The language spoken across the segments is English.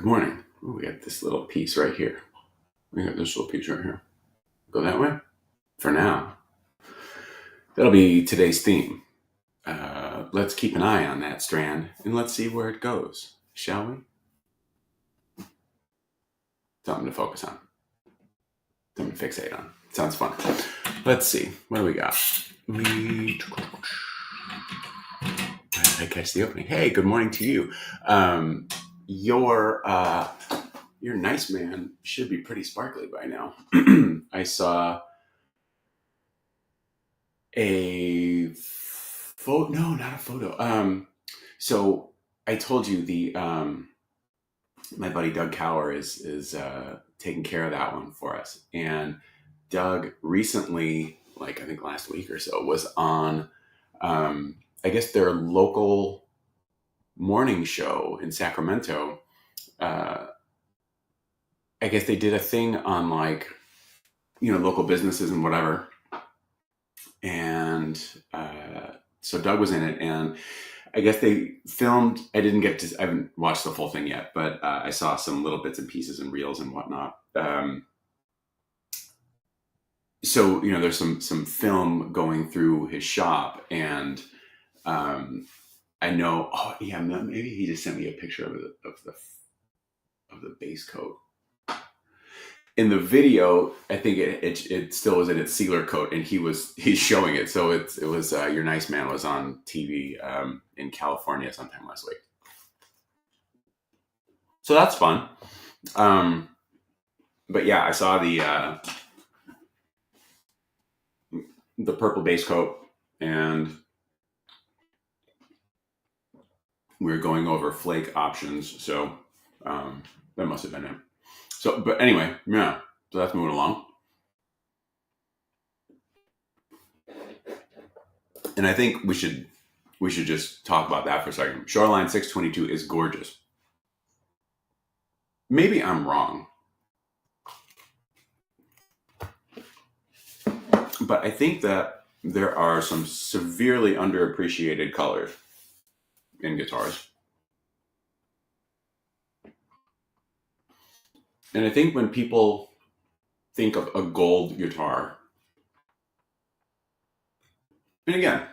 morning. Ooh, we got this little piece right here. We got this little piece right here. Go that way? For now. That'll be today's theme. Let's keep an eye on that strand and let's see where it goes, shall we? Something to focus on. Something to fixate on. Sounds fun. Let's see. What do we got? I catch the opening. Hey, good morning to you. Your nice man should be pretty sparkly by now. I saw a photo. No, not a photo. So I told you my buddy Doug Cower is taking care of that one for us. And Doug recently, like I think last week or so, was on I guess their local morning show in Sacramento. I guess they did a thing on local businesses and whatever. And so Doug was in it, and I guess they filmed. I haven't watched the full thing yet, but I saw some little bits and pieces and reels and whatnot. So there's some film going through his shop, and I know. Oh yeah, maybe he just sent me a picture of the base coat. In the video, I think it still was in its sealer coat, and he's showing it. So it was your nice man was on TV in California sometime last week. So that's fun. But yeah, I saw the purple base coat, and we were going over flake options. So that must have been it. So, but anyway, yeah. So that's moving along. And I think we should just talk about that for a second. Shoreline 622 is gorgeous. Maybe I'm wrong, but I think that there are some severely underappreciated colors in guitars. And I think when people think of a gold guitar, and again,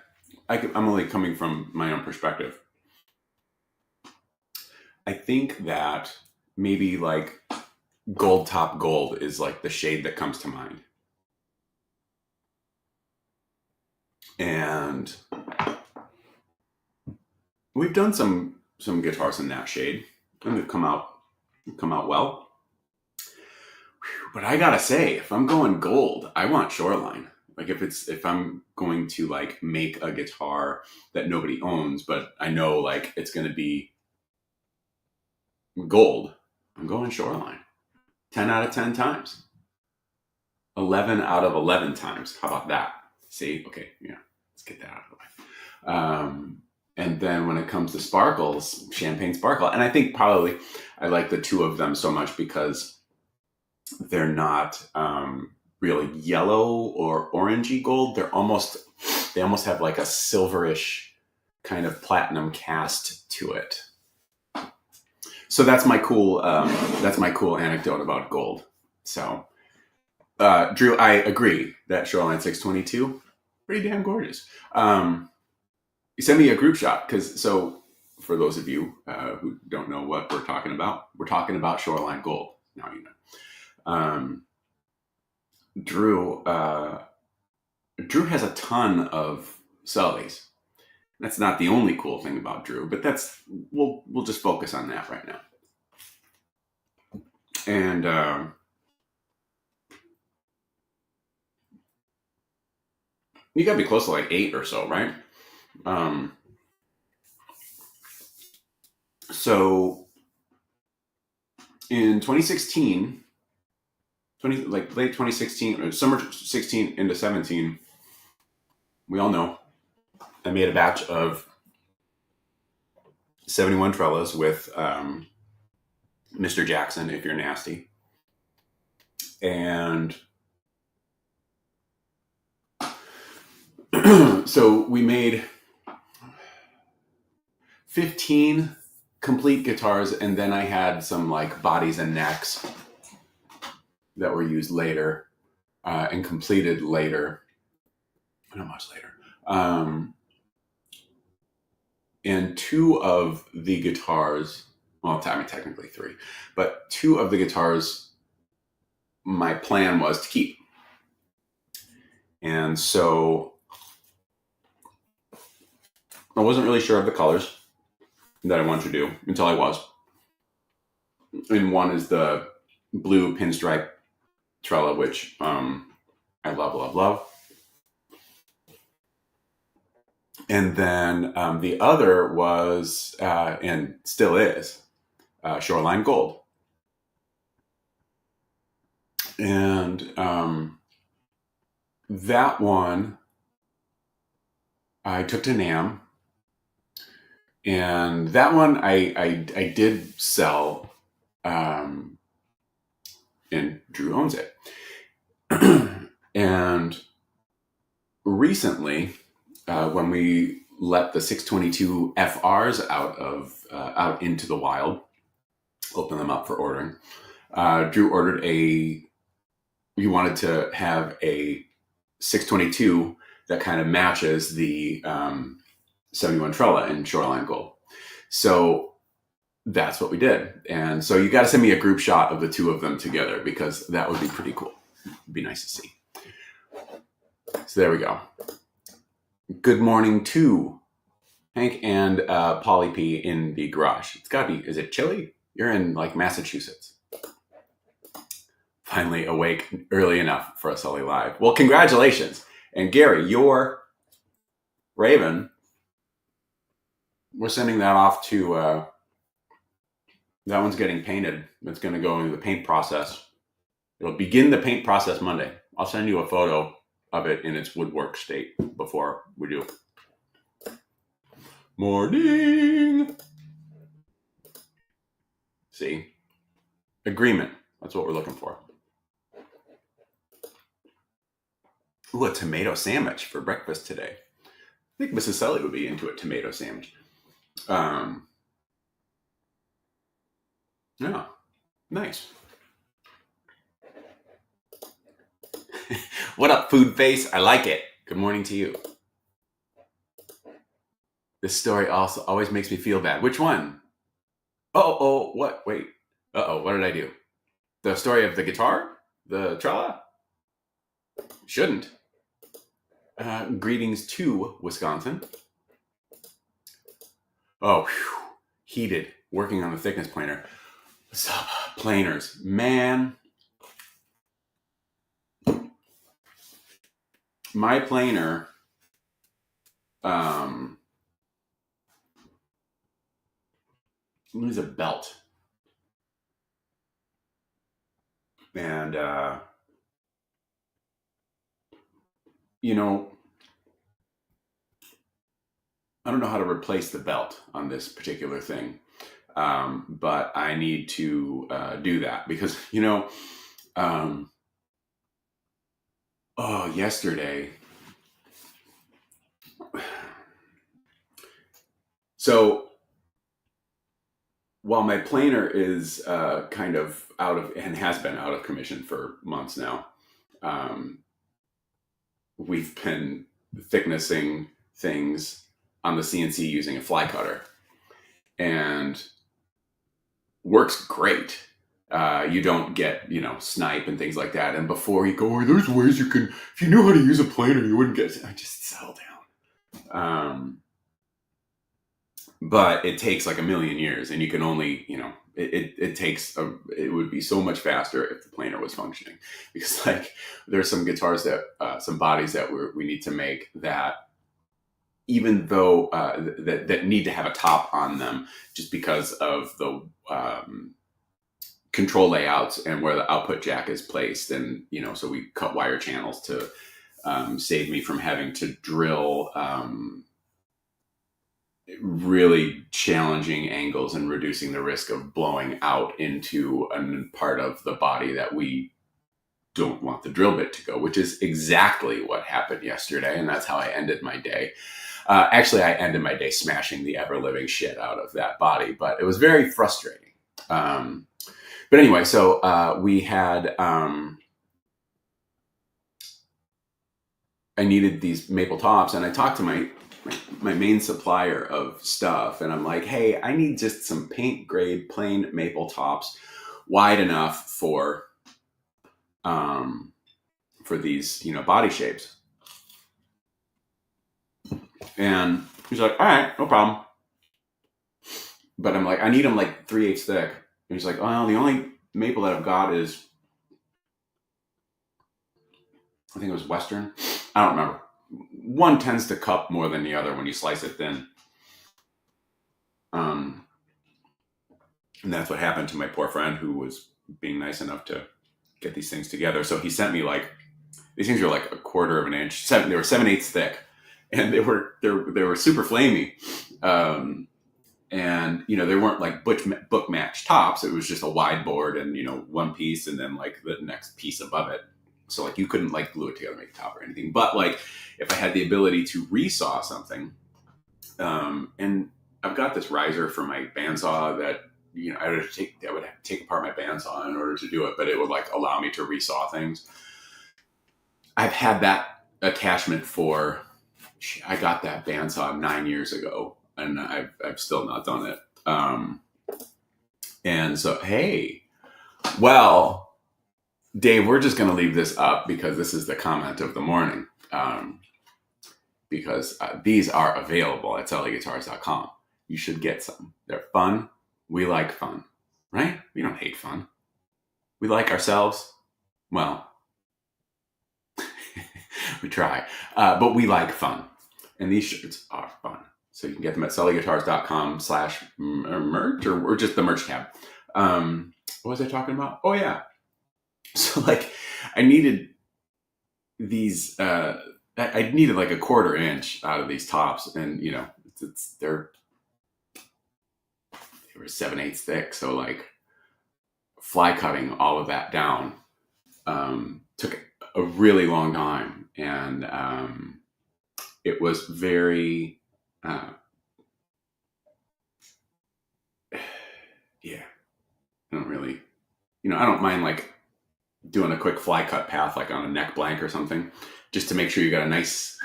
I'm only coming from my own perspective, I think that maybe like gold top gold is like the shade that comes to mind. And we've done some guitars in that shade, and they've come out well. But I gotta say, if I'm going gold, I want Shoreline. Like if I'm going to like make a guitar that nobody owns, but I know like it's gonna be gold, I'm going Shoreline. 10 out of 10 times. 11 out of 11 times. How about that? See? Okay, yeah. Let's get that out of the way. And then when it comes to sparkles, Champagne Sparkle. And I think probably I like the two of them so much because they're not really yellow or orangey gold. They almost have like a silverish kind of platinum cast to it. So that's my cool anecdote about gold. So Drew, I agree that Shoreline 622, pretty damn gorgeous. You send me a group shot so for those of you who don't know what we're talking about Shoreline Gold. Now you know. Drew has a ton of Sullys. That's not the only cool thing about Drew, but we'll just focus on that right now. And you gotta be close to like 8 or so, right? So in 2016, late 2016, or summer 16 into 17, we all know I made a batch of 71 Trellas with Mr. Jackson, If You're Nasty. And so we made 15 complete guitars, and then I had some like bodies and necks that were used later and completed later, not much later. And two of the guitars, well, I mean, technically three, but two of the guitars, my plan was to keep. And so I wasn't really sure of the colors that I wanted to do until I was. And one is the blue pinstripe trella, which I love, love, love. And then the other was, and still is, Shoreline Gold. And that one I took to NAMM. And that one I did sell, and Drew owns it. And recently, when we let the 622 FRs out into the wild, open them up for ordering, Drew ordered he wanted to have a 622 that kind of matches the 71 Trella in Shoreline Gold. So that's what we did. And so you got to send me a group shot of the two of them together, because that would be pretty cool. It'd be nice to see. So there we go. Good morning to Hank and Polly P in the garage. It's got to be, is it chilly? You're in like Massachusetts. Finally awake early enough for a Sully Live. Well, congratulations. And Gary, your Raven, we're sending that off to, that one's getting painted. It's going to go into the paint process. It'll begin the paint process Monday. I'll send you a photo of it in its woodwork state before we do. Morning. See? Agreement. That's what we're looking for. Ooh, a tomato sandwich for breakfast today. I think Mrs. Sully would be into a tomato sandwich. Yeah, nice. What up, food face? I like it. Good morning to you. This story also always makes me feel bad. Which one? Oh, what? Wait. What did I do? The story of the guitar? The trella? Shouldn't. Greetings to Wisconsin. Oh, whew. Heated. Working on the thickness planer. What's up, planers? Man. My planer, needs a belt. And, you know, I don't know how to replace the belt on this particular thing. But I need to do that because, you know, yesterday. So while my planer is kind of out of, and has been out of commission for months now, we've been thicknessing things on the CNC using a fly cutter, and works great. You don't get, snipe and things like that. And before you go, there's ways you can, if you knew how to use a planer, you wouldn't get, I just settle down. But it takes like a million years, and you can only, it would be so much faster if the planer was functioning, because like there's some guitars that, some bodies that we need to make that, even though that need to have a top on them, just because of the control layouts and where the output jack is placed. And, so we cut wire channels to save me from having to drill really challenging angles and reducing the risk of blowing out into a part of the body that we don't want the drill bit to go, which is exactly what happened yesterday. And that's how I ended my day. Actually, I ended my day smashing the ever living shit out of that body, but it was very frustrating. But anyway, so we had. I needed these maple tops, and I talked to my main supplier of stuff, and I'm like, hey, I need just some paint grade plain maple tops, wide enough for these, body shapes. And he's like, all right, no problem. But I'm like, I need them like 3/8 thick. And he's like, well, the only maple that I've got is, I think it was Western. I don't remember. One tends to cup more than the other when you slice it thin. And that's what happened to my poor friend who was being nice enough to get these things together. So he sent me these things were like 1/4 of an inch. They were 7/8 thick, and they were super flamey. And they weren't like book match tops. It was just a wide board and one piece and then like the next piece above it. So like you couldn't like glue it together, make a top or anything. But like if I had the ability to resaw something, and I've got this riser for my bandsaw that I would have to take apart my bandsaw in order to do it, but it would like allow me to resaw things. I've had that attachment for. I got that bandsaw 9 years ago, and I've still not done it. And so hey, well. Dave, we're just going to leave this up because this is the comment of the morning. Because these are available at SullyGuitars.com. You should get some. They're fun. We like fun, right? We don't hate fun. We like ourselves. Well, we try, but we like fun. And these shirts are fun. So you can get them at SullyGuitars.com/merch or just the merch tab. What was I talking about? Oh yeah. So like I needed these, I needed like 1/4 inch out of these tops, and they were 7/8 thick. So like fly cutting all of that down took a really long time, and it was very, yeah. I don't really, I don't mind like doing a quick fly cut path like on a neck blank or something, just to make sure you got a nice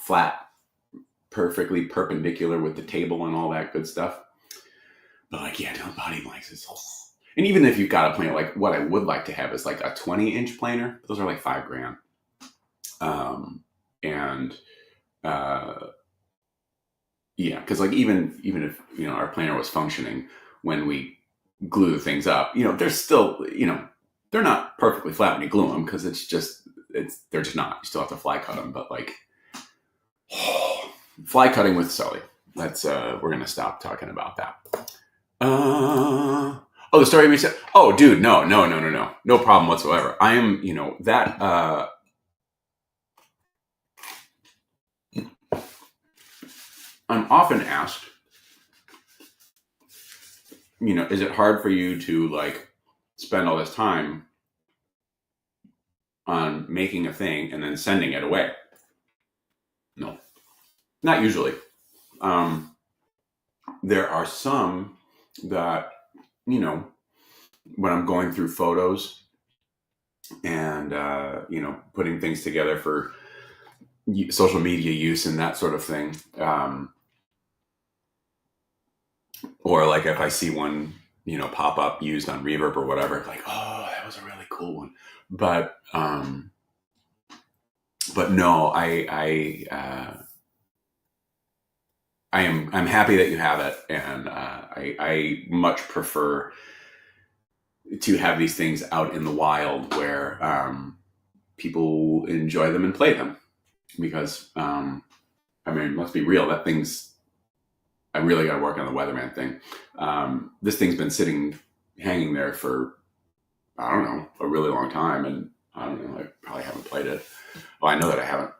flat, perfectly perpendicular with the table and all that good stuff. But like, yeah, doing body blanks is, and even if you've got a planer, like what I would like to have is like a 20-inch planer. Those are like $5,000. Yeah, because like even if our planer was functioning when we glue the things up, they're still they're not perfectly flat when you glue them because they're just not. You still have to fly cut them, but like fly cutting with Sully. We're gonna stop talking about that. The story we said. Oh, dude, no problem whatsoever. I am, that. I'm often asked, is it hard for you to like spend all this time on making a thing and then sending it away? No, not usually. There are some that, when I'm going through photos and, putting things together for social media use and that sort of thing. Or like if I see one, pop up used on Reverb or whatever, like, oh, that was a really cool one. But no, I'm happy that you have it, and I much prefer to have these things out in the wild where people enjoy them and play them, because let's be real, I really got to work on the Weatherman thing. This thing's been hanging there for, I don't know, a really long time, and I don't know, I probably haven't played it. Well, I know that I haven't.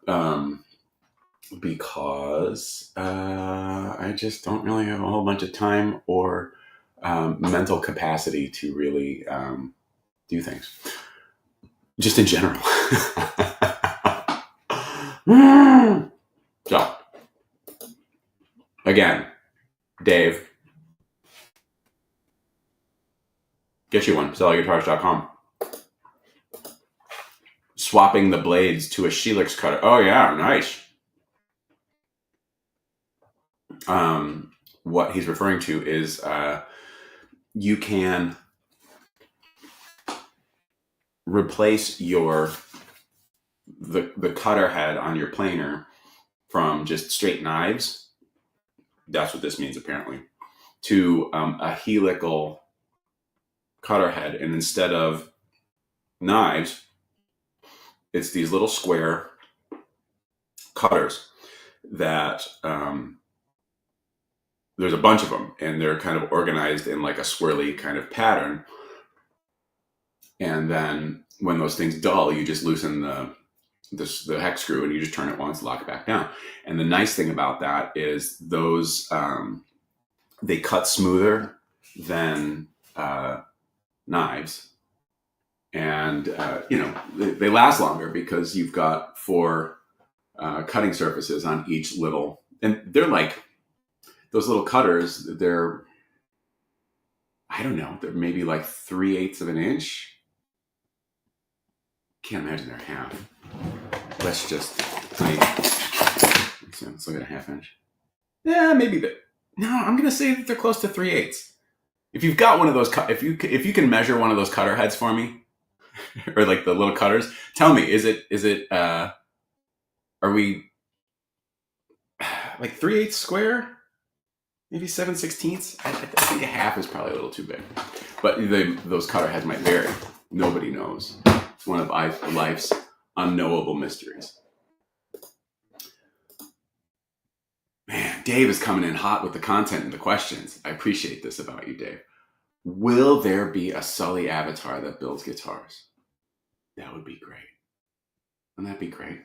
Because I just don't really have a whole bunch of time or mental capacity to really do things. Just in general. So, Again, Dave, get you one. SullyGuitars.com. Swapping the blades to a Helix cutter. Oh yeah, nice. What he's referring to is you can replace the cutter head on your planer from just straight knives. That's what this means apparently. To a helical cutter head, and instead of knives, it's these little square cutters that there's a bunch of them, and they're kind of organized in like a swirly kind of pattern. And then when those things dull, you just loosen the hex screw and you just turn it once, lock it back down. And the nice thing about that is those they cut smoother than knives, and they last longer because you've got 4 cutting surfaces on each little, and they're like those little cutters. They're, I don't know, they're maybe like 3/8 of an inch. Can't imagine they're half. Let's just let's look at a 1/2 inch. Yeah, maybe that. No, I'm gonna say that they're close to 3/8. If you've got one of those, if you can measure one of those cutter heads for me, or like the little cutters, tell me, is it are we like 3/8 square? Maybe 7/16? I think a half is probably a little too big, but those cutter heads might vary. Nobody knows. It's one of life's unknowable mysteries. Man, Dave is coming in hot with the content and the questions. I appreciate this about you, Dave. Will there be a Sully avatar that builds guitars? That would be great. Wouldn't that be great?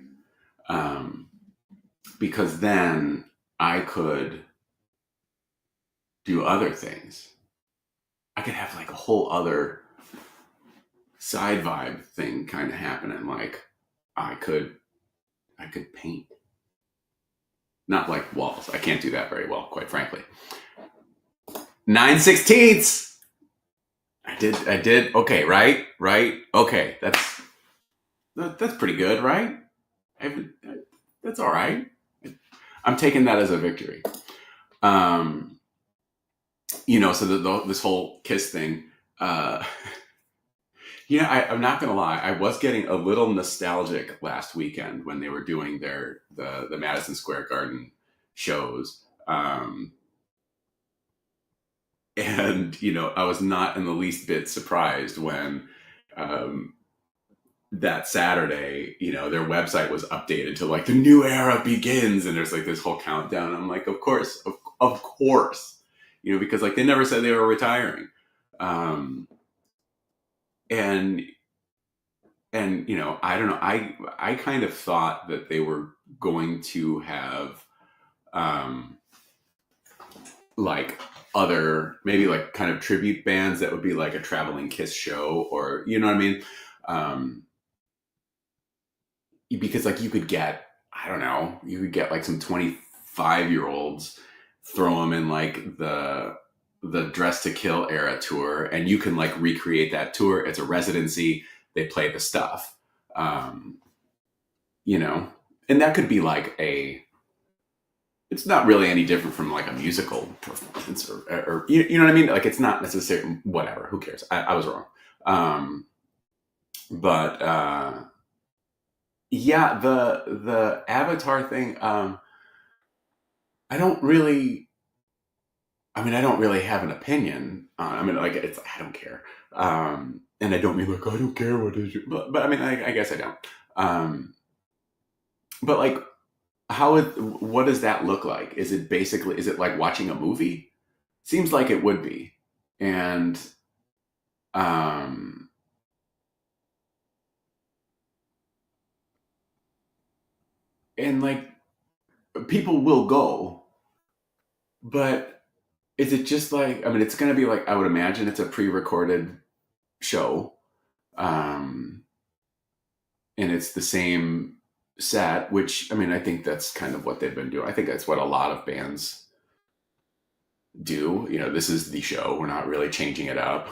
Because then I could do other things. I could have like a whole other side vibe thing kind of happening. Like I could paint. Not like walls. I can't do that very well, quite frankly. 9/16. I did. Okay, right. Okay, that's pretty good, right? That's all right. I'm taking that as a victory. So this whole kiss thing. I'm not gonna lie. I was getting a little nostalgic last weekend when they were doing the Madison Square Garden shows, and I was not in the least bit surprised when that Saturday, their website was updated to like the new era begins, and there's like this whole countdown. I'm like, of course, because like they never said they were retiring, and I don't know. I kind of thought that they were going to have like other, maybe like kind of tribute bands that would be like a traveling Kiss show, or you know what I mean. Because like you could get like some 25-year-olds, throw them in like the Dress to Kill era tour, and you can like recreate that tour. It's a residency. They play the stuff, and that could be like it's not really any different from like a musical performance, or you know what I mean? Like it's not necessarily, whatever, who cares? I was wrong. But yeah, the Avatar thing, I don't really have an opinion on. I mean, like I don't care. And I don't mean like I don't care what is your, but I mean I guess I don't. But like what does that look like? Is it like watching a movie? Seems like it would be. And like people will go, but is it just like, I mean, it's going to be like, I would imagine it's a pre-recorded show. And it's the same set, which, I mean, I think that's kind of what they've been doing. I think that's what a lot of bands do. This is the show. We're not really changing it up.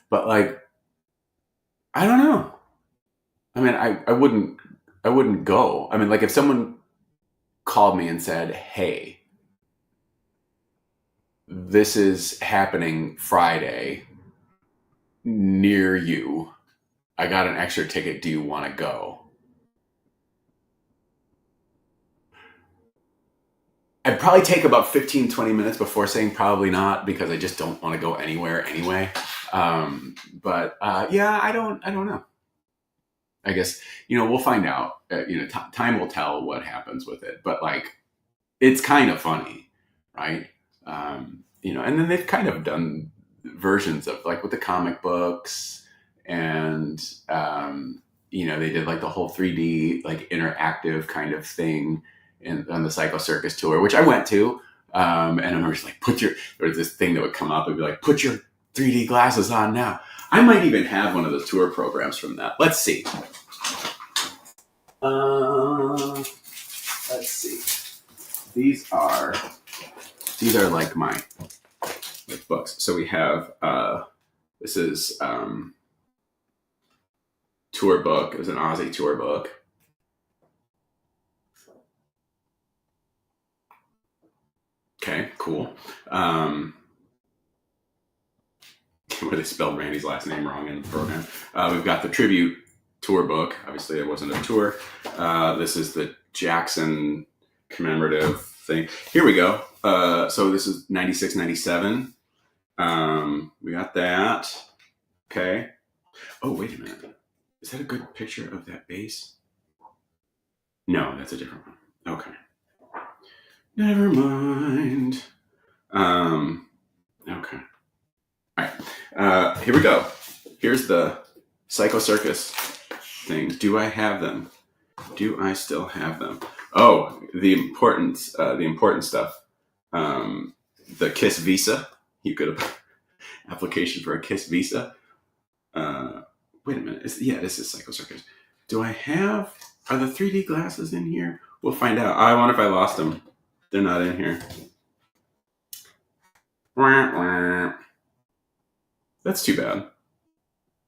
But like, I don't know. I mean, I wouldn't go. I mean, like if someone called me and said, "Hey, this is happening Friday near you. I got an extra ticket. Do you want to go?" I'd probably take about 15, 20 minutes before saying probably not, because I just don't want to go anywhere anyway. But yeah, I don't know. I guess, we'll find out. Time will tell what happens with it. But like, it's kind of funny, right? And then they've kind of done versions of like with the comic books, and they did like the whole 3D like interactive kind of thing on the Psycho Circus tour, which I went to. And I remember just like there was this thing that would come up and be like, "Put your 3D glasses on now." I might even have one of the tour programs from that. Let's see. Let's see. These are like my books. So we have this is tour book. It was an Aussie tour book. Okay, cool. Where they spelled Randy's last name wrong in the program. We've got the tribute tour book. Obviously, it wasn't a tour. This is the Jackson commemorative thing. Here we go. So this is 96, 97. We got that. Okay. Oh, wait a minute. Is that a good picture of that base? No, that's a different one. Okay. Never mind. Okay. All right. Here we go. Here's the Psycho Circus things. Do I have them? Do I still have them? Oh, the important stuff. The KISS visa. You could have application for a KISS visa. Wait a minute. This is Psycho Circus. Are the 3D glasses in here? We'll find out. I wonder if I lost them. They're not in here. That's too bad.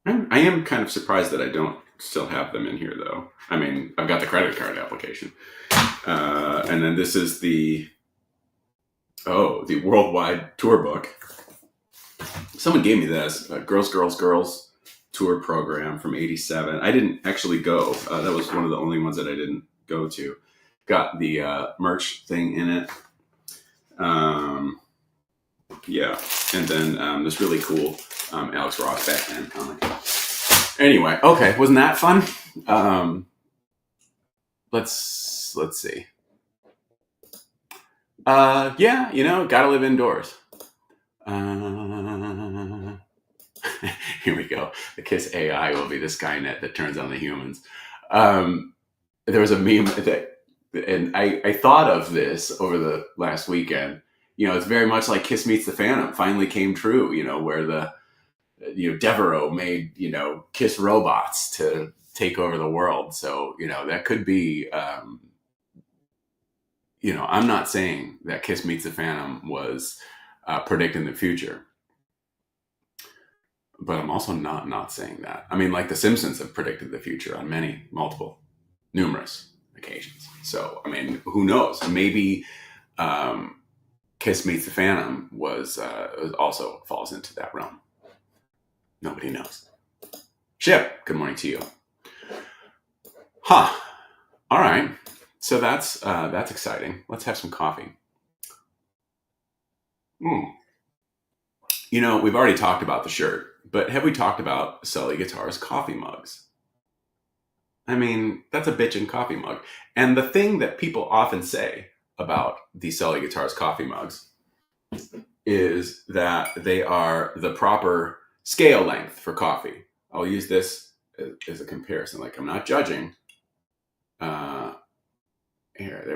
I am kind of surprised that I don't still have them in here, though. I mean, I've got the credit card application. And then this is the worldwide tour book. Someone gave me this, Girls tour program from 87. I didn't actually go. That was one of the only ones that I didn't go to. Got the merch thing in it. Yeah. And then this really cool Alex Ross Batman comic. Anyway, okay, wasn't that fun? Let's see. Yeah, gotta live indoors. Here we go. The KISS AI will be the Skynet that turns on the humans. There was a meme and I thought of this over the last weekend. It's very much like Kiss Meets the Phantom finally came true, where the Devereaux made, Kiss robots to take over the world. So, that could be, I'm not saying that Kiss Meets the Phantom was predicting the future. But I'm also not saying that. I mean, like The Simpsons have predicted the future on numerous occasions. So, I mean, who knows? Maybe Kiss Meets the Phantom also falls into that realm. Nobody knows. Ship, good morning to you. Huh. All right. So that's exciting. Let's have some coffee. We've already talked about the shirt, but have we talked about Sully Guitars coffee mugs? I mean, that's a bitchin' coffee mug. And the thing that people often say about the Sully Guitars coffee mugs is that they are the proper scale length for coffee. I'll use this as a comparison. Like, I'm not judging. There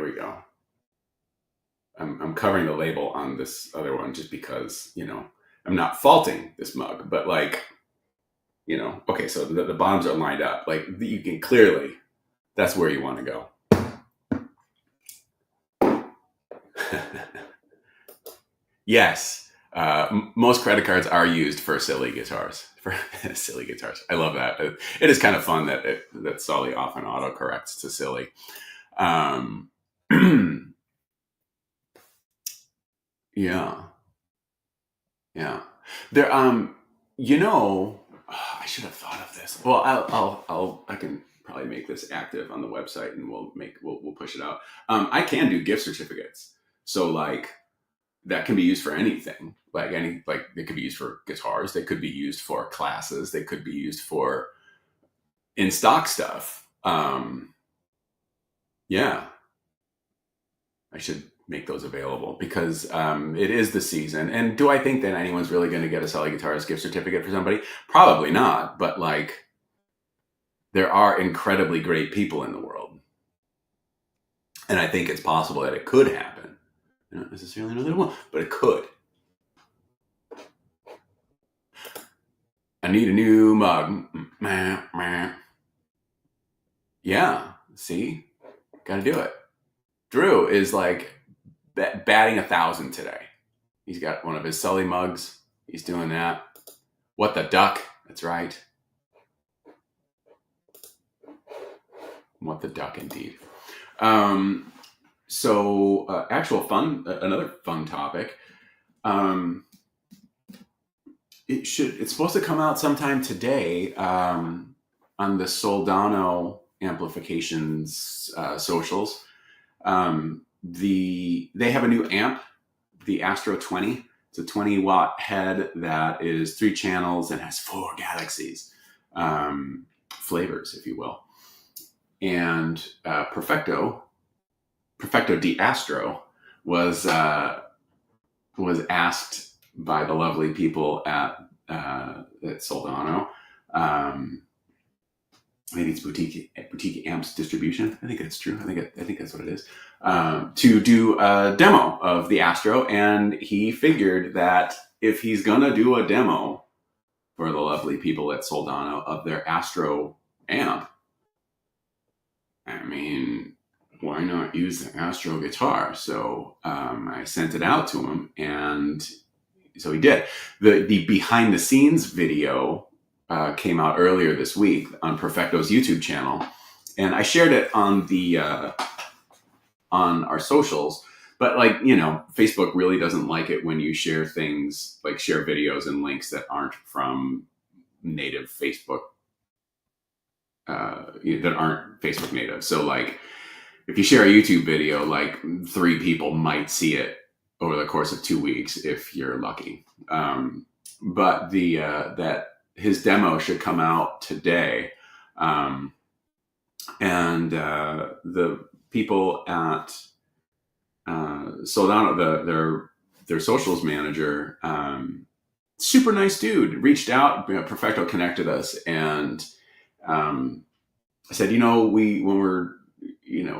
we go. I'm covering the label on this other one just because, I'm not faulting this mug, but like, okay, so the bottoms are lined up. Like, you can clearly, that's where you want to go. Yes. Most credit cards are used for silly guitars. For silly guitars, I love that. It is kind of fun that Sully often autocorrects to silly. Um, yeah, yeah. There, I should have thought of this. Well, I can probably make this active on the website, and we'll push it out. I can do gift certificates, so like that can be used for anything. Like they could be used for guitars. They could be used for classes. They could be used for in stock stuff. Yeah, I should make those available because it is the season. And do I think that anyone's really going to get a Sully Guitarist gift certificate for somebody? Probably not. But like, there are incredibly great people in the world, and I think it's possible that it could happen. I don't necessarily know that it will, but it could. I need a new mug. Yeah, see, got to do it. Drew is like batting 1,000 today. He's got one of his Sully mugs. He's doing that. What the duck? That's right. What the duck, indeed. Actual fun. Another fun topic. It's supposed to come out sometime today on the Soldano Amplifications socials. They have a new amp, the Astro 20. It's a 20-watt head that is 3 channels and has 4 galaxies, flavors, if you will. And Perfecto di Astro was asked by the lovely people at Soldano. Maybe it's boutique amps distribution. I think that's true. I think that's what it is. To do a demo of the Astro, and he figured that if he's gonna do a demo for the lovely people at Soldano of their Astro amp, I mean, why not use the Astro guitar? So I sent it out to him, and so he did. The behind the scenes video came out earlier this week on Perfecto's YouTube channel, and I shared it on on our socials. But Facebook really doesn't like it when you share things, like share videos and links that aren't from native Facebook, that aren't Facebook native. So like, if you share a YouTube video, like 3 people might see it over the course of 2 weeks if you're lucky. But that his demo should come out today, and the people at Soldano, their socials manager, super nice dude, reached out. Perfecto connected us, and I said, when we're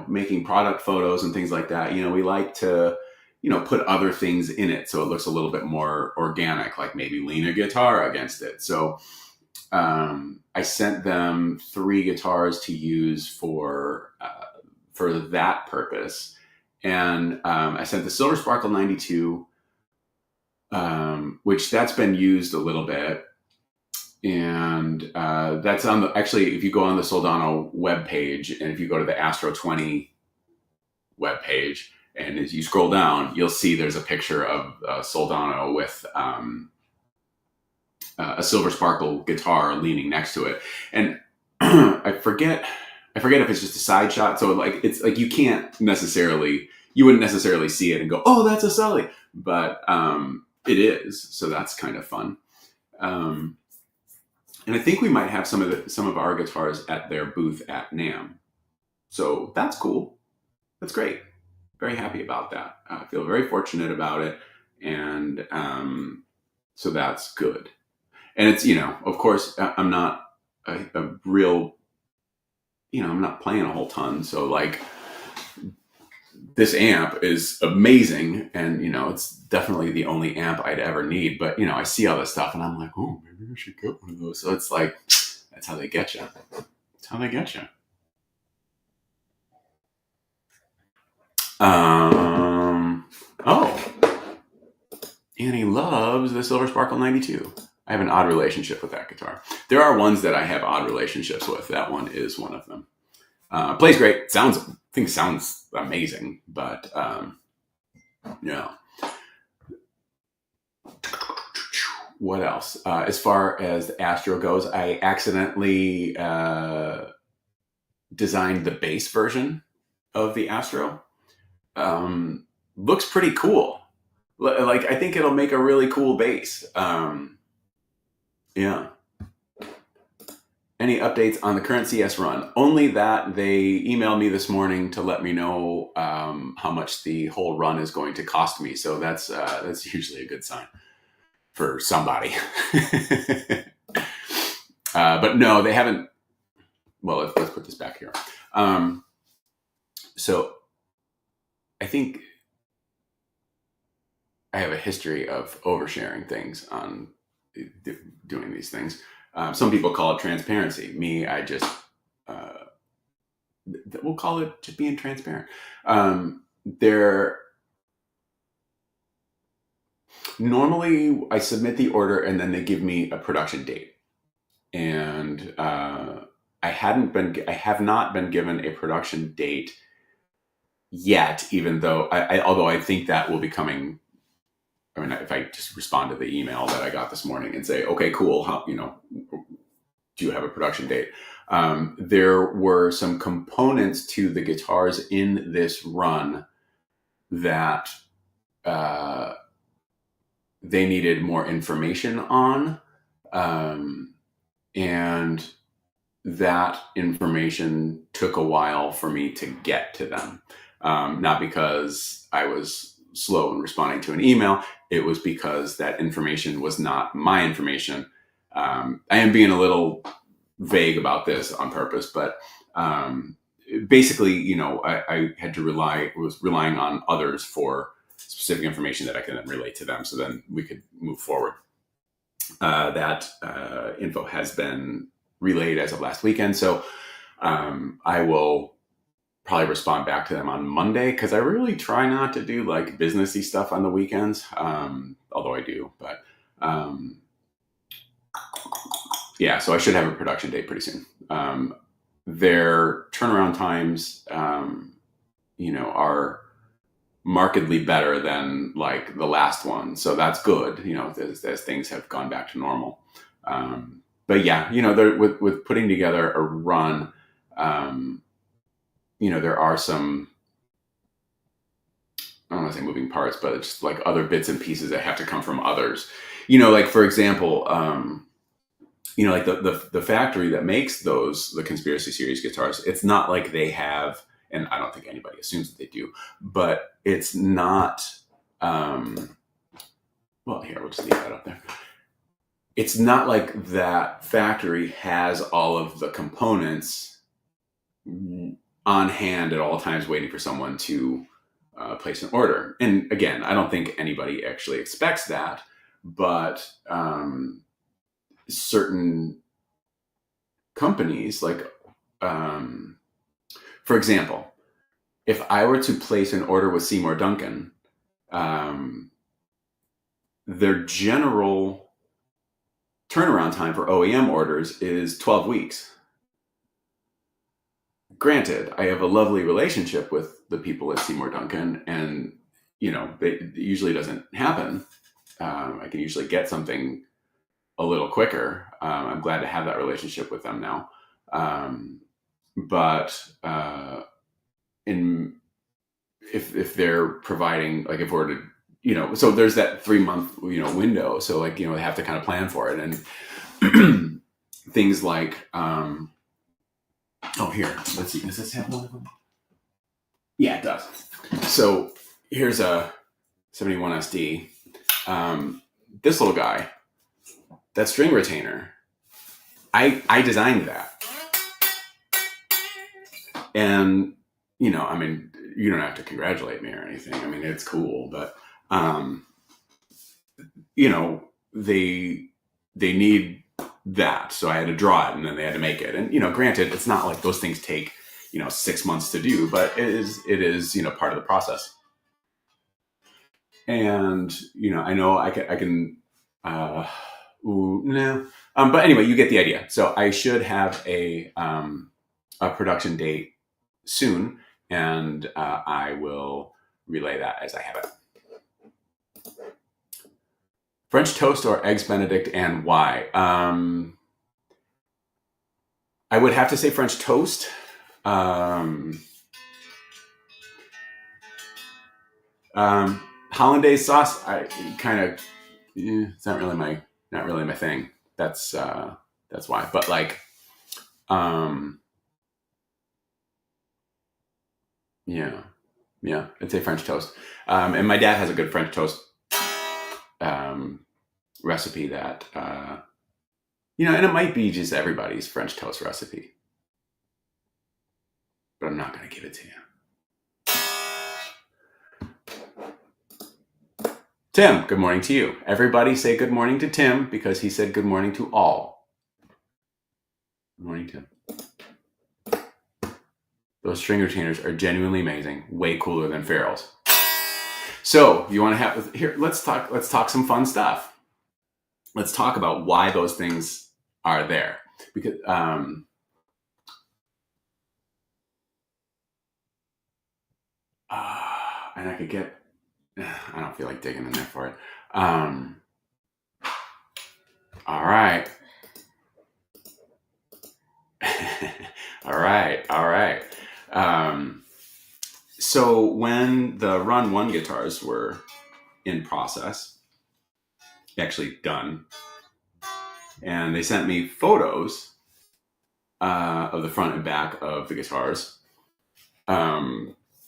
making product photos and things like that, we like to put other things in it so it looks a little bit more organic, like maybe lean a guitar against it. So I sent them 3 guitars to use for that purpose, and I sent the Silver Sparkle 92, which that's been used a little bit, and that's actually, if you go on the Soldano webpage, and if you go to the Astro 20 webpage, and as you scroll down, you'll see there's a picture of Soldano with a Silver Sparkle guitar leaning next to it. And I forget if it's just a side shot. So like, it's like you wouldn't necessarily see it and go, oh, that's a Sully. But it is. So that's kind of fun. And I think we might have some of our guitars at their booth at NAMM. So that's cool. That's great. Very happy about that. I feel very fortunate about it. And so that's good. And it's, of course, I'm not a real, I'm not playing a whole ton. So like, this amp is amazing, and it's definitely the only amp I'd ever need. But I see all this stuff, and I'm like, oh, maybe I should get one of those. So it's like, that's how they get you. That's how they get you. Oh, Annie loves the Silver Sparkle 92. I have an odd relationship with that guitar. There are ones that I have odd relationships with. That one is one of them. Plays great. Sounds amazing, but yeah. What else? As far as the Astro goes, I accidentally designed the bass version of the Astro. Looks pretty cool. Like, I think it'll make a really cool bass. Yeah. Any updates on the current CS run? Only that they emailed me this morning to let me know how much the whole run is going to cost me. So that's usually a good sign for somebody. But no, they haven't. Well, let's put this back here. So I think I have a history of oversharing things on doing these things. Some people call it transparency. Me, I just, we'll call it just being transparent. Normally I submit the order and then they give me a production date. And I have not been given a production date yet, even though although I think that will be coming. I mean, if I just respond to the email that I got this morning and say, okay, cool. How, do you have a production date? There were some components to the guitars in this run that they needed more information on. And that information took a while for me to get to them. Not because I was slow in responding to an email. It was because that information was not my information. I am being a little vague about this on purpose, but basically, I had to was relying on others for specific information that I could then relate to them. So then we could move forward. That info has been relayed as of last weekend. So I will probably respond back to them on Monday, because I really try not to do like businessy stuff on the weekends, although I do. But yeah, so I should have a production date pretty soon. Their turnaround times, are markedly better than like the last one, so that's good. As things have gone back to normal. But yeah, they're with putting together a run. There are some, I don't want to say moving parts, but it's just like other bits and pieces that have to come from others. Like for example, like the factory that makes the Conspiracy Series guitars, it's not like they have, and I don't think anybody assumes that they do, but it's not, well, here, we'll just leave that up there. It's not like that factory has all of the components on hand at all times waiting for someone to place an order. And again, I don't think anybody actually expects that, but certain companies, like, for example, if I were to place an order with Seymour Duncan, their general turnaround time for OEM orders is 12 weeks. Granted, I have a lovely relationship with the people at Seymour Duncan, and it usually doesn't happen. I can usually get something a little quicker. I'm glad to have that relationship with them now. But if they're providing, like, if we're to, so there's that 3-month, window. So like, they have to kind of plan for it, and things like, oh, here, let's see. Does this have one of them? Yeah, it does. So here's a 71 SD. This little guy, that string retainer, I designed that. And, I mean, you don't have to congratulate me or anything. I mean, it's cool, but, they need that. So I had to draw it, and then they had to make it. And, granted, it's not like those things take, 6 months to do, but it is, part of the process. And I know I can. No. But anyway, you get the idea. So I should have a production date soon, and I will relay that as I have it. French toast or eggs Benedict, and why? I would have to say French toast. Hollandaise sauce, I kind of, it's not really my thing. That's why. But like, yeah, I'd say French toast. And my dad has a good French toast recipe that, and it might be just everybody's French toast recipe, but I'm not going to give it to you. Tim, good morning to you. Everybody say good morning to Tim because he said good morning to all. Good morning, Tim. Those string retainers are genuinely amazing. Way cooler than ferrules. So you want to have here? Let's talk some fun stuff. Let's talk about why those things are there. Because and I could get. I don't feel like digging in there for it. All right. All right. So when the Run 1 guitars were in process, actually done, and they sent me photos of the front and back of the guitars, a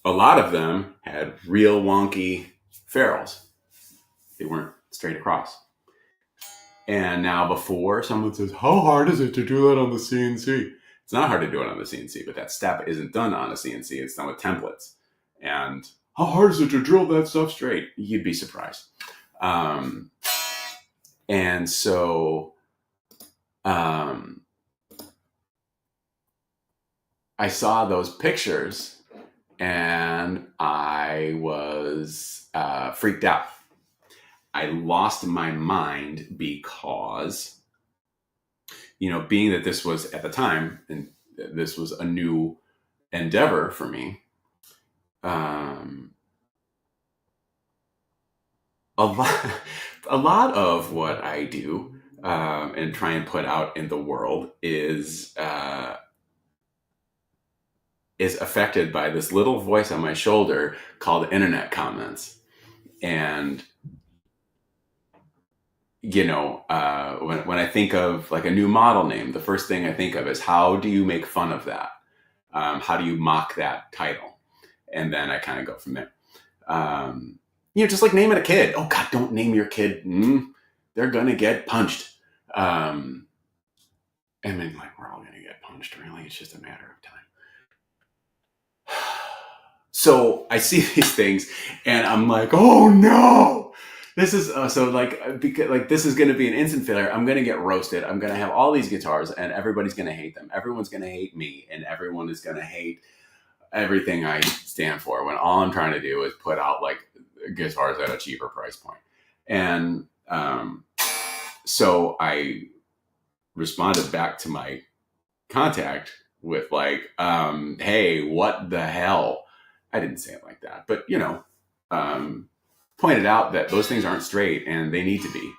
lot of them had real wonky ferrules. They weren't straight across. And now before someone says, how hard is it to do that on the CNC? It's not hard to do it on the CNC, but that step isn't done on a CNC. It's done with templates. And how hard is it to drill that stuff straight? You'd be surprised. And so I saw those pictures and I was freaked out. I lost my mind because, being that this was at the time, and this was a new endeavor for me, a lot of what I do and try and put out in the world is affected by this little voice on my shoulder called internet comments. And when I think of like a new model name, the first thing I think of is how do you make fun of that? How do you mock that title? And then I kind of go from there. Just like naming a kid. Oh God, don't name your kid. They're gonna get punched. And then like we're all gonna get punched. Really, it's just a matter of time. So I see these things, and I'm like, oh no. This is because this is going to be an instant failure. I'm going to get roasted. I'm going to have all these guitars and everybody's going to hate them. Everyone's going to hate me and everyone is going to hate everything I stand for when all I'm trying to do is put out like guitars at a cheaper price point. And so I responded back to my contact with like, hey, what the hell? I didn't say it like that, but pointed out that those things aren't straight and they need to be.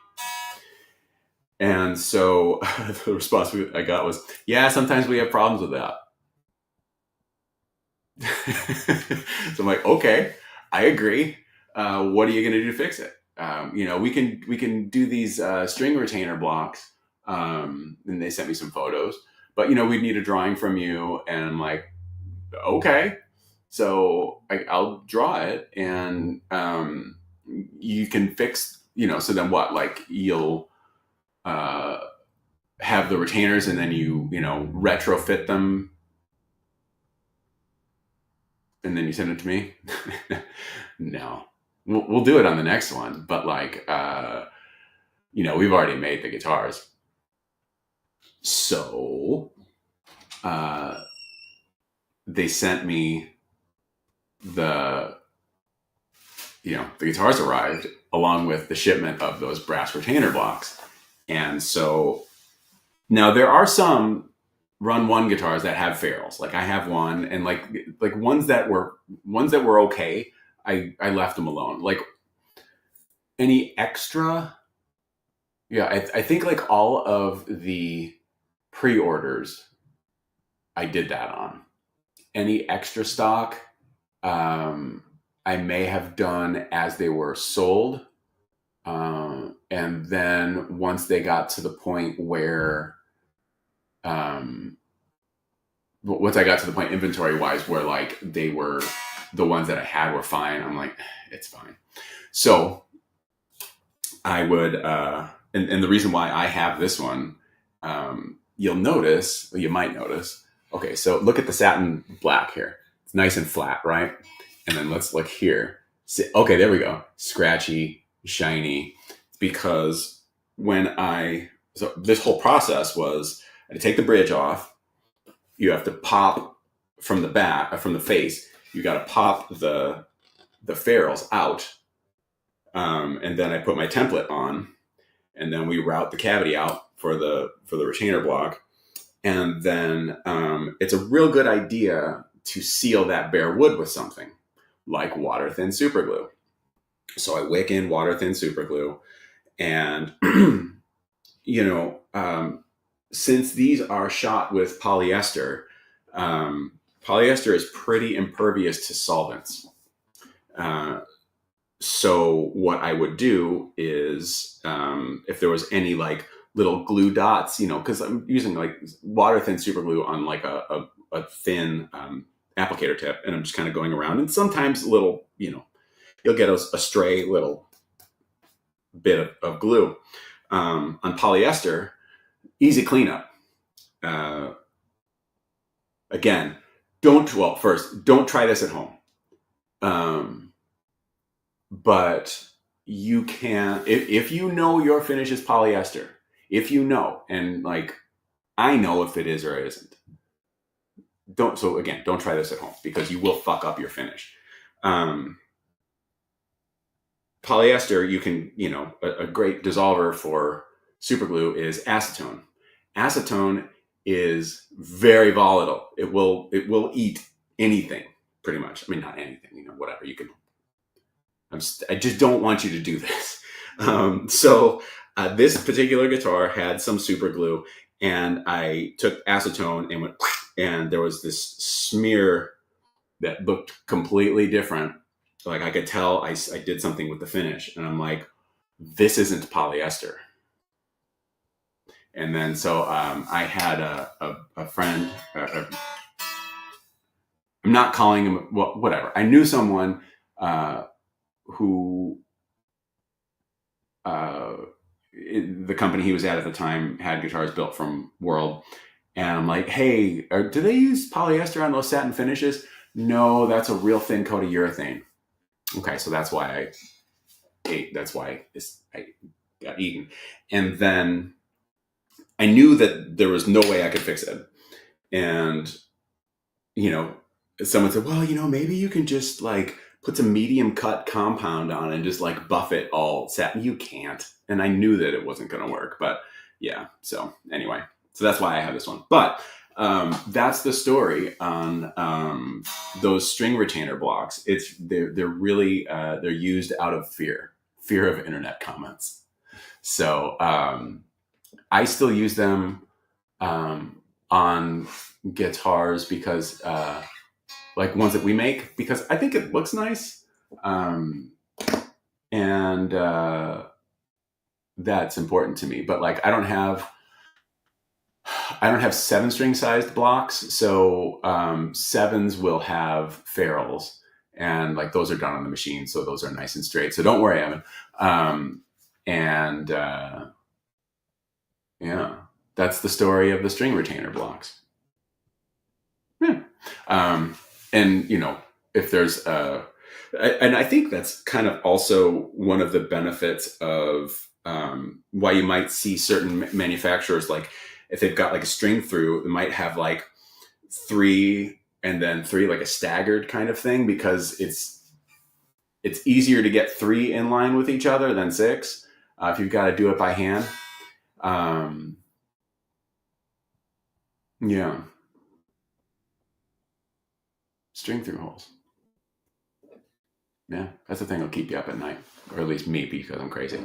And so the response I got was, yeah, sometimes we have problems with that. So I'm like, okay, I agree. What are you going to do to fix it? We can do these string retainer blocks. And they sent me some photos, but we'd need a drawing from you. And I'm like, okay, so I'll draw it and, you can fix, so then what, like you'll have the retainers and then you retrofit them and then you send it to me. No, we'll do it on the next one. But like, we've already made the guitars. So they sent me the the guitars arrived along with the shipment of those brass retainer blocks. And so now there are some Run One guitars that have ferrules. Like I have one, and like ones that were okay, I left them alone. Like any extra, yeah, I think like all of the pre-orders I did that on. Any extra stock, I may have done as they were sold. And then once they got to the point where, once I got to the point inventory wise where like they were, the ones that I had were fine, I'm like, it's fine. So I would, and the reason why I have this one, you might notice, okay, so look at the satin black here. It's nice and flat, right? And then let's look here. Okay, there we go. Scratchy, shiny. Because so this whole process was, I had to take the bridge off. You have to pop from the back, from the face. You got to pop the ferrules out. And then I put my template on, and then we route the cavity out for the retainer block. And then it's a real good idea to seal that bare wood with something like water thin super glue. So I wick in water thin super glue, and since these are shot with polyester, polyester is pretty impervious to solvents. So what I would do is, if there was any like little glue dots, because I'm using like water thin super glue on like a thin applicator tip, and I'm just kind of going around, and sometimes little, you'll get a stray little bit of glue. On polyester, easy cleanup. Again, don't try this at home. But you can, if you know your finish is polyester, and like, I know if it is or it isn't. Don't try this at home, because you will fuck up your finish. Polyester, you can, a great dissolver for super glue is acetone. Acetone is very volatile. It will eat anything, pretty much. I mean, not anything, whatever you can. I just don't want you to do this. So this particular guitar had some super glue, and I took acetone and and there was this smear that looked completely different. Like I could tell I did something with the finish, and I'm like, this isn't polyester. And then so I had a friend. I'm not calling him. Well, whatever. I knew someone who the company he was at the time had guitars built from World, and I'm like, hey, do they use polyester on those satin finishes? No, that's a real thin coat of urethane. Okay, so that's why I ate. That's why I got eaten. And then I knew that there was no way I could fix it. And someone said, well, maybe you can just like put some medium cut compound on and just like buff it all satin. You can't. And I knew that it wasn't going to work, but yeah. So anyway, so that's why I have this one. But that's the story on those string retainer blocks. They're really they're used out of fear of internet comments. So I still use them on guitars because like ones that we make, because I think it looks nice, and that's important to me. But like I don't have 7-string sized blocks, so 7s will have ferrules, and like those are done on the machine, so those are nice and straight. So don't worry, Evan. Yeah, that's the story of the string retainer blocks. Yeah. And if there's and I think that's kind of also one of the benefits of why you might see certain manufacturers, like if they've got like a string through, it might have like 3 and then 3, like a staggered kind of thing, because it's easier to get 3 in line with each other than 6 if you've got to do it by hand. Yeah. String through holes. Yeah, that's the thing that'll keep you up at night, or at least me, because I'm crazy.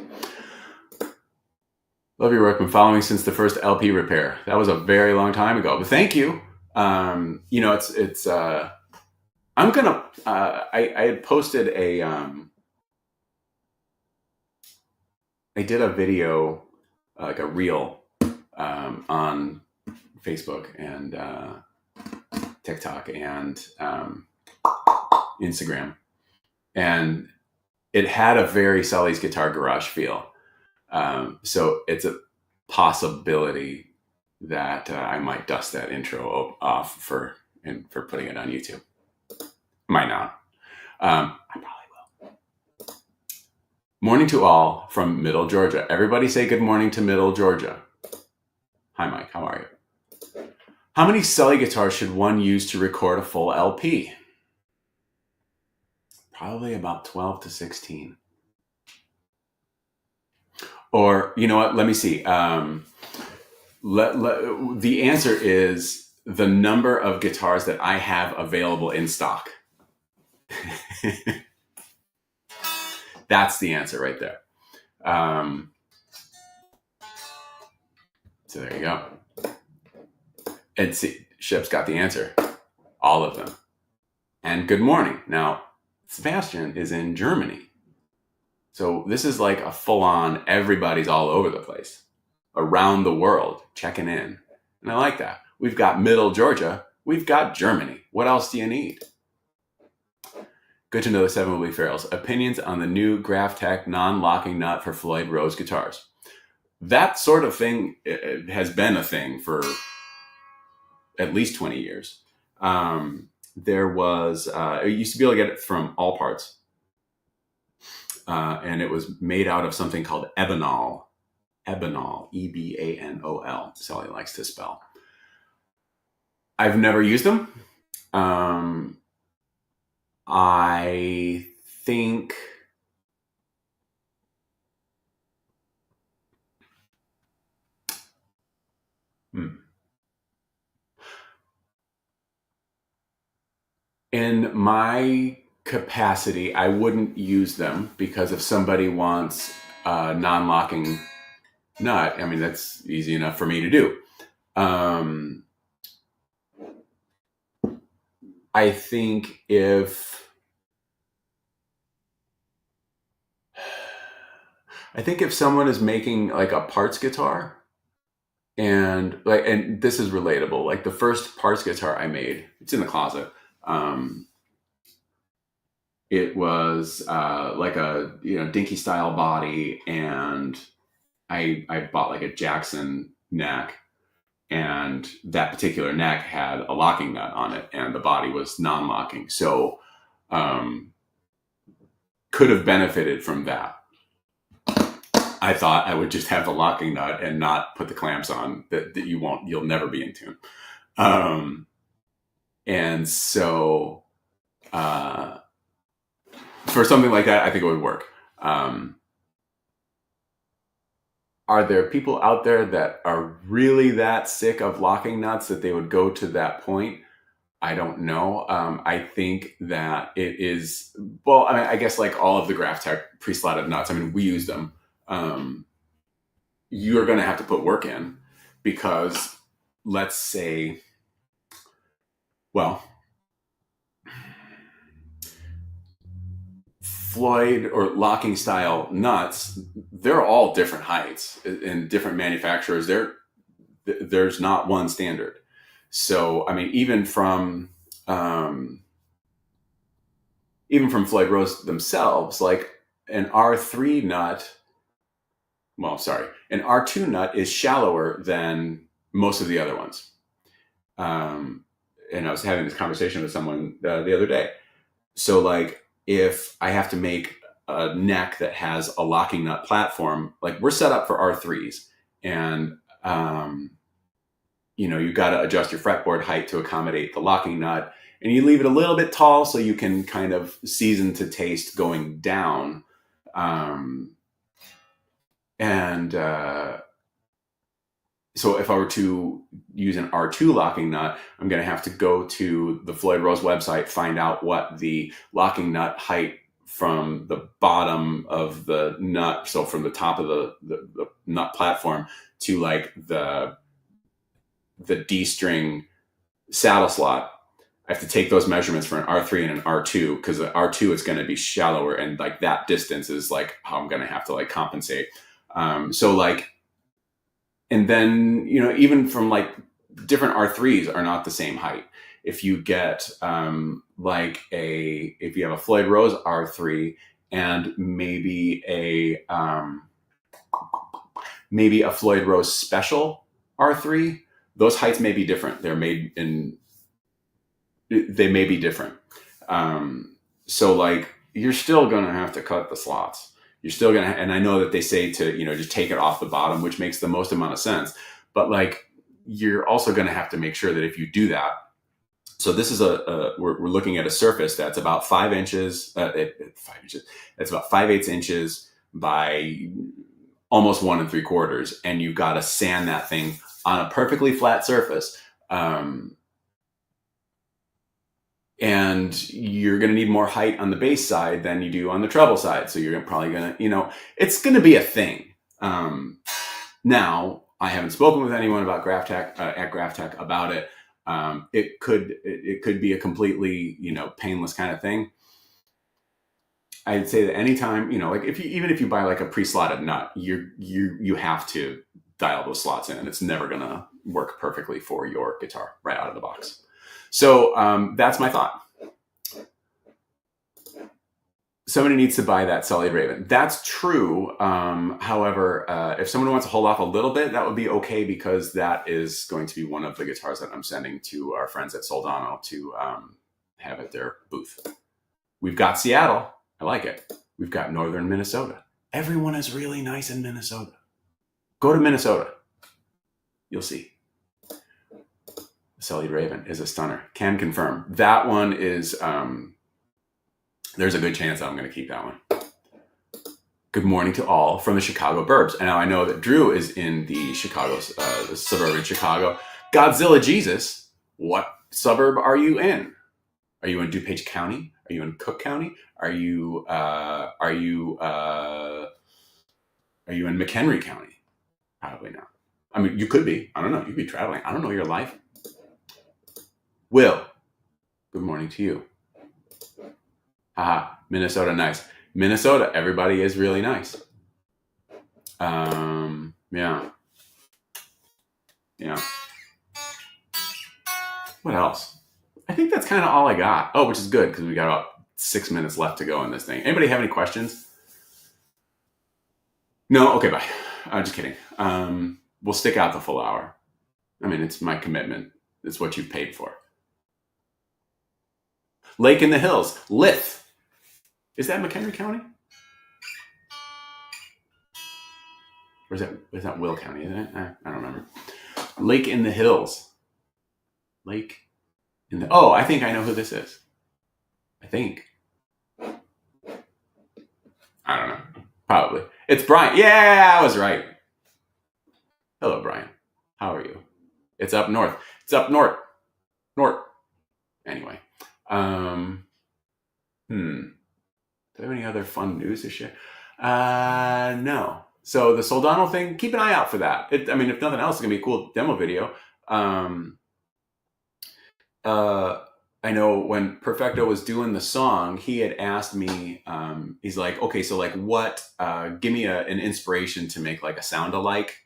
Love your work. Been following since the first LP repair. That was a very long time ago, but thank you. You know, it's. I'm gonna. I had posted a. I did a video, like a reel, on Facebook and TikTok and Instagram, and it had a very Sully's Guitar Garage feel. So it's a possibility that I might dust that intro off for putting it on YouTube. Might not. I probably will. Morning to all from Middle Georgia. Everybody say good morning to Middle Georgia. Hi, Mike. How are you? How many Sully guitars should one use to record a full LP? Probably about 12 to 16. Or, you know what? Let me see. The answer is the number of guitars that I have available in stock. That's the answer right there. So there you go. And see, Ship's got the answer. All of them. And good morning. Now, Sebastian is in Germany. So this is like a full-on, everybody's all over the place, around the world, checking in. And I like that. We've got Middle Georgia. We've got Germany. What else do you need? Good to know the 7 Woolly Ferals. Opinions on the new Graphtec non-locking nut for Floyd Rose guitars. That sort of thing has been a thing for at least 20 years. There was, I used to be able to get it from All Parts. And it was made out of something called ebanol. Ebanol, E-B-A-N-O-L. Sully likes to spell. I've never used them. I think in my capacity, I wouldn't use them, because if somebody wants a non-locking nut, I mean, that's easy enough for me to do. I think if someone is making like a parts guitar, and this is relatable, like the first parts guitar I made, it's in the closet. It was like a dinky style body, and I bought like a Jackson neck, and that particular neck had a locking nut on it, and the body was non-locking, so could have benefited from that. I thought I would just have the locking nut and not put the clamps on, that you'll never be in tune. And so for something like that, I think it would work. Are there people out there that are really that sick of locking nuts that they would go to that point? I don't know. I think that it is, well, I mean, I guess like all of the Graphtec pre-slotted nuts, I mean, we use them. You're going to have to put work in, because let's say, well, Floyd or locking style nuts, they're all different heights and different manufacturers. There's not one standard. So, I mean, even from Floyd Rose themselves, like an R3 nut, an R2 nut is shallower than most of the other ones. And I was having this conversation with someone the other day. So like, if I have to make a neck that has a locking nut platform, like we're set up for R3s, and you got to adjust your fretboard height to accommodate the locking nut. and you leave it a little bit tall so you can kind of season to taste going down. And so if I were to use an R2 locking nut, I'm going to have to go to the Floyd Rose website, find out what the locking nut height from the bottom of the nut, so from the top of the nut platform to like the D string saddle slot. I have to take those measurements for an R3 and an R2, because the R2 is going to be shallower, and like that distance is like how I'm going to have to like compensate. So like, and then, you know, even from like different R3s are not the same height. If you get if you have a Floyd Rose R3 and maybe a Floyd Rose Special R3, those heights may be different. They may be different. So like, you're still going to have to cut the slots. You're still going to, and I know that they say to, you know, just take it off the bottom, which makes the most amount of sense. But like, you're also going to have to make sure that if you do that, so this is we're looking at a surface that's about 5 inches, 5 inches. That's about 5/8 inches by almost 1 3/4. And you've got to sand that thing on a perfectly flat surface. And you're going to need more height on the bass side than you do on the treble side. So you're probably going to, you know, it's going to be a thing. Now, I haven't spoken with anyone about at GraphTech about it. It could be a completely, you know, painless kind of thing. I'd say that anytime, you know, like even if you buy like a pre-slotted nut, you have to dial those slots in, and it's never going to work perfectly for your guitar right out of the box. So that's my thought. Somebody needs to buy that Sully Raven. That's true. However, if someone wants to hold off a little bit, that would be okay, because that is going to be one of the guitars that I'm sending to our friends at Soldano to have at their booth. We've got Seattle. I like it. We've got northern Minnesota. Everyone is really nice in Minnesota. Go to Minnesota. You'll see. Sully Raven is a stunner. Can confirm. That one is, there's a good chance that I'm going to keep that one. Good morning to all from the Chicago burbs. And now I know that Drew is in the the suburban Chicago. Godzilla Jesus, what suburb are you in? Are you in DuPage County? Are you in Cook County? Are you in McHenry County? Probably not. I mean, you could be. I don't know. You'd be traveling. I don't know your life. Will, good morning to you. Haha, Minnesota, nice. Minnesota, everybody is really nice. Yeah. What else? I think that's kind of all I got. Oh, which is good, because we got about 6 minutes left to go in this thing. Anybody have any questions? No? Okay, bye. Just kidding. We'll stick out the full hour. I mean, it's my commitment. It's what you've paid for. Lake in the Hills, Lith. Is that McHenry County? Or is that Will County, isn't it? I don't remember. Lake in the Hills. Lake in the... Oh, I think I know who this is. I think. I don't know. Probably. It's Brian. Yeah, I was right. Hello, Brian. How are you? It's up north. It's up north. North. Anyway. Do I have any other fun news to share? No. So the Soldano thing, keep an eye out for that. I mean, if nothing else, it's going to be a cool demo video. I know when Perfecto was doing the song, he had asked me, he's like, okay, so like what, give me an inspiration to make like a sound alike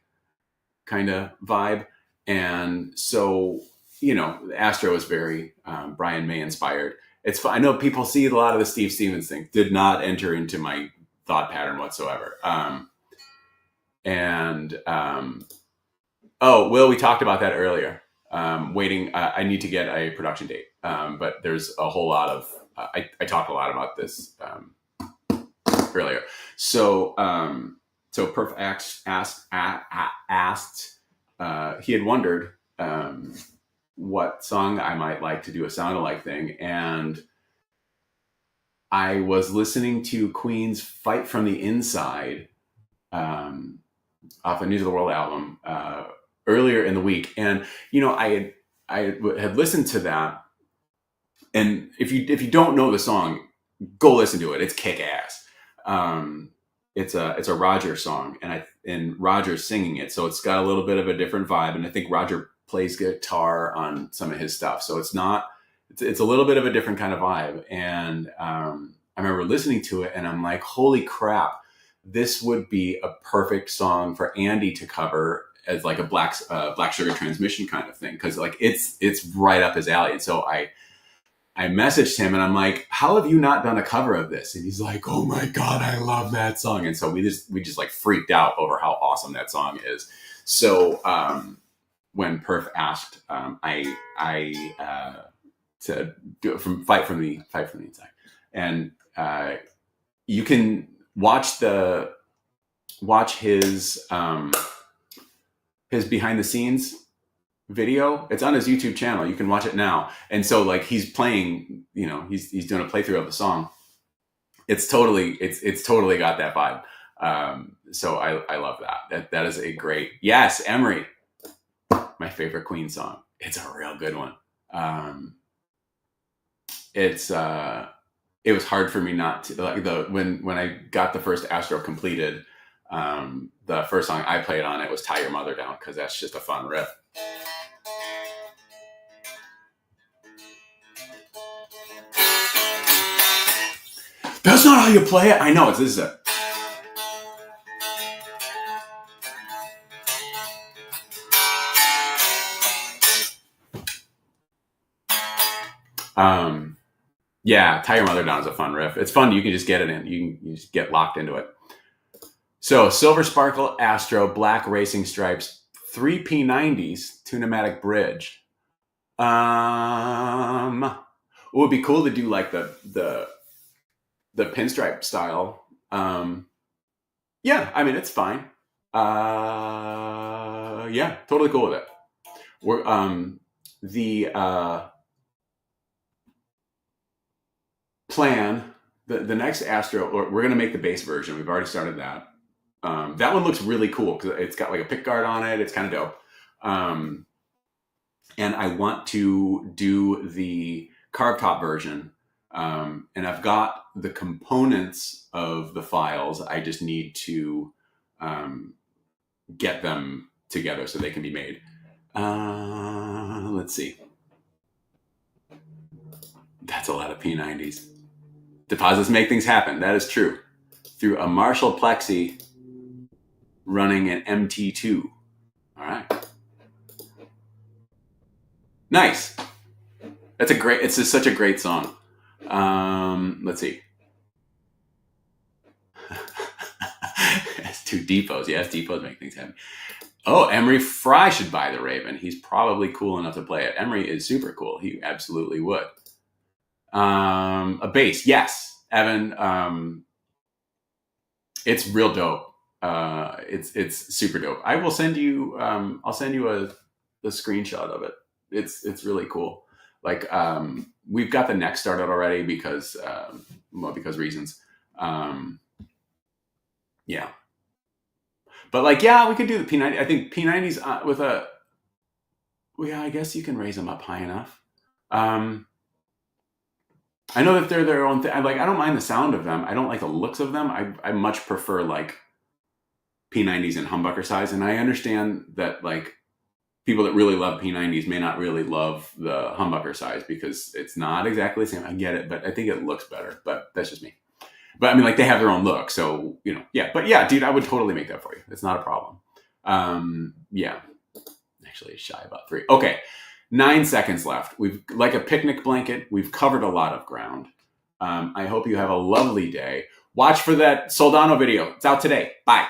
kind of vibe. And so, you know, Astro is very Brian May inspired. It's fun. I know people see a lot of the Steve Stevens thing. Did not enter into my thought pattern whatsoever. Oh, Will, we talked about that earlier. Waiting, I need to get a production date. But there's a whole lot of, I talked a lot about this earlier. So Perf asked, he had wondered what song I might like to do a sound alike thing, and I was listening to Queen's "Fight from the Inside" um, off a News of the World album earlier in the week, and I had listened to that, and if you don't know the song, go listen to it. It's kick ass. It's a Roger song, and Roger's singing it, so it's got a little bit of a different vibe. And I think Roger plays guitar on some of his stuff, so it's a little bit of a different kind of vibe. And I remember listening to it, and I'm like, holy crap, this would be a perfect song for Andy to cover as like a Black Sugar Transmission kind of thing, because like it's right up his alley. And so I messaged him, and I'm like, how have you not done a cover of this? And he's like, oh my God, I love that song. And so we just like freaked out over how awesome that song is. So when Perf asked, I to do it from Fight from the Inside. And you can watch his behind the scenes video. It's on his YouTube channel. You can watch it now. And so like he's playing, he's doing a playthrough of the song. It's totally got that vibe. So I love that. That is a great, yes, Emery, my favorite Queen song. It's a real good one. It was hard for me not to like when I got the first Astro completed. The first song I played on it was "Tie Your Mother Down" because that's just a fun riff. That's not how you play it. I know this is it. Yeah, "Tie Your Mother Down" is a fun riff. It's fun. You can just get it in. You just get locked into it. So Silver Sparkle Astro, black racing stripes, 3 P90s, 2-pneumatic bridge. It would be cool to do like the pinstripe style. Yeah, I mean it's fine. Yeah, totally cool with it. We're plan, the next Astro, we're going to make the bass version. We've already started that. That one looks really cool because it's got like a pick guard on it. It's kind of dope. And I want to do the carb top version. And I've got the components of the files. I just need to get them together so they can be made. Let's see. That's a lot of P90s. Deposits make things happen. That is true. Through a Marshall Plexi running an MT2. All right. Nice. It's just such a great song. Let's see. It's 2 depots. Yes, depots make things happen. Oh, Emery Fry should buy the Raven. He's probably cool enough to play it. Emery is super cool. He absolutely would. A bass, yes, Evan. It's real dope. It's super dope. I will send you. I'll send you a screenshot of it. It's really cool. Like we've got the neck started already because reasons. Yeah. But like, yeah, we could do the P90. I think P90s with a. Well, yeah, I guess you can raise them up high enough. I know that they're their own thing. I don't mind the sound of them. I don't like the looks of them. I much prefer like P90s in humbucker size. And I understand that like people that really love P90s may not really love the humbucker size because it's not exactly the same. I get it, but I think it looks better. But that's just me. But I mean, like they have their own look. So, yeah. But yeah, dude, I would totally make that for you. It's not a problem. Yeah. Actually, shy about 3. Okay. 9 seconds left. We've like a picnic blanket. We've covered a lot of ground. I hope you have a lovely day. Watch for that Soldano video. It's out today. Bye.